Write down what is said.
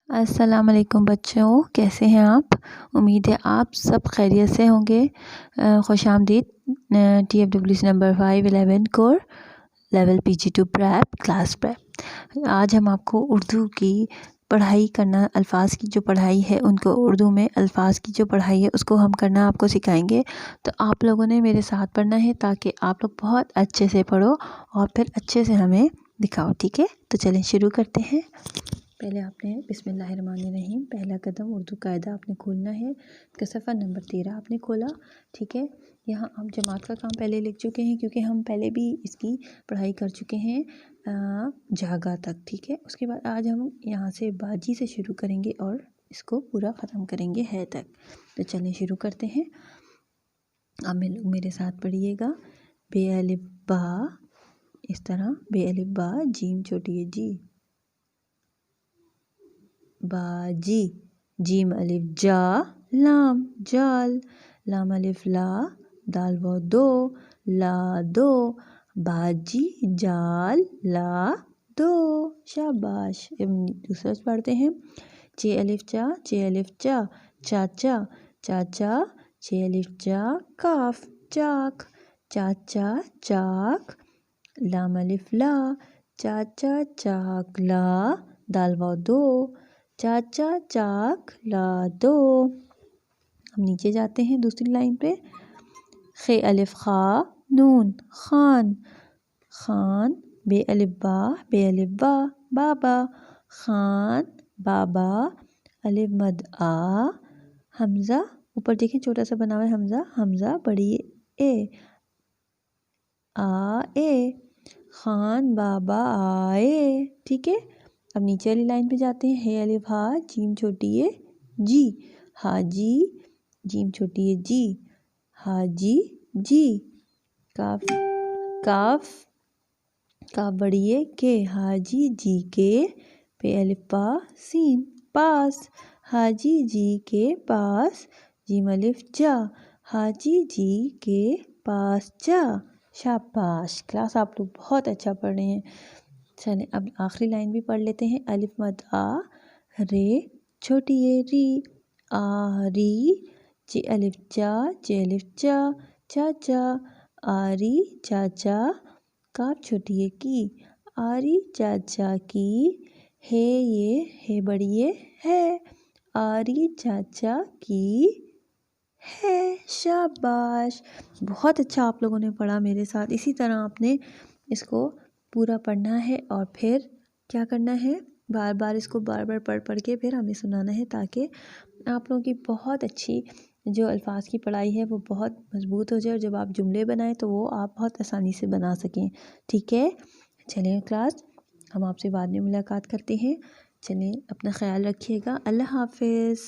السلام علیکم بچوں، کیسے ہیں آپ؟ امید ہے آپ سب خیریت سے ہوں گے۔ خوش آمدید TFWC number 511 core level PG2 prep class prep. آج ہم آپ کو اردو کی پڑھائی کرنا، الفاظ کی جو پڑھائی ہے ان کو اردو میں الفاظ کی جو پڑھائی ہے اس کو ہم کرنا آپ کو سکھائیں گے۔ تو آپ لوگوں نے میرے ساتھ پڑھنا ہے تاکہ آپ لوگ بہت اچھے سے پڑھو اور پھر اچھے سے ہمیں دکھاؤ، ٹھیک ہے؟ تو چلیں شروع کرتے ہیں۔ پہلے آپ نے بسم اللہ الرحمن الرحیم، پہلا قدم اردو قاعدہ آپ نے کھولنا ہے کہ صفحہ نمبر 13 آپ نے کھولا، ٹھیک ہے؟ یہاں آپ جماعت کا کام پہلے لکھ چکے ہیں کیونکہ ہم پہلے بھی اس کی پڑھائی کر چکے ہیں جاگا تک، ٹھیک ہے؟ اس کے بعد آج ہم یہاں سے باجی سے شروع کریں گے اور اس کو پورا ختم کریں گے ہے تک۔ تو چلیں شروع کرتے ہیں۔ آپ میرے ساتھ پڑھیے گا۔ بے الف با، اس طرح بے الف با، جیم چھوٹی ہے جی، باجی، جیم الف جا، لام جال، لام الف لا، دال و دو، لا دو، باجی جال لا دو، شاباش۔ دوسرا پڑھتے ہیں۔ چے الف چا، چے الف چا، چاچا، چاچا، چے الف چا کاف، چاک، چاچا چاک، لام الف لا، چاچا چاک لا، دال و دو، چاچا چاک لا دو۔ ہم نیچے جاتے ہیں دوسری لائن پہ۔ خے الف خا، نون، خان، خان، بے الف با، بے الف با، بابا، خان بابا، الف مد آ، حمزہ اوپر دیکھیں چھوٹا سا بنا ہوا ہے حمزہ، حمزہ بڑی اے، آ اے، خان بابا آئے، ٹھیک ہے؟ اب نیچے والی لائن پہ جاتے ہیں۔ ہے الف ہا، جیم چھوٹی ہے جی، حاجی، جیم چھوٹی ہے جی، حاجی جی، کاف، کاف، کاف بڑی ہے کے، حاجی جی کے، پہ الف پا، سین، پاس، حاجی جی کے پاس، جیم الف جا، حاجی جی کے پاس جا، شاباش۔ کلاس آپ لوگ بہت اچھا پڑھ رہے ہیں۔ چلیں اب آخری لائن بھی پڑھ لیتے ہیں۔ الف مد آ، رے چھوٹی ہے ری، آ ری، چے الف چا، چے الف چا، چاچا، آری چاچا، کاف چھوٹی ہے کی، آری چاچا کی، ہے یہ ہے بڑی ہے، آری چاچا کی ہے، شاباش۔ بہت اچھا آپ لوگوں نے پڑھا میرے ساتھ۔ اسی طرح آپ نے اس کو پورا پڑھنا ہے اور پھر کیا کرنا ہے، بار بار اس کو بار بار پڑھ کے پھر ہمیں سنانا ہے تاکہ آپ لوگوں کی بہت اچھی جو الفاظ کی پڑھائی ہے وہ بہت مضبوط ہو جائے، اور جب آپ جملے بنائیں تو وہ آپ بہت آسانی سے بنا سکیں، ٹھیک ہے؟ چلیں کلاس ہم آپ سے بعد میں ملاقات کرتے ہیں۔ چلیں اپنا خیال رکھیے گا، اللہ حافظ۔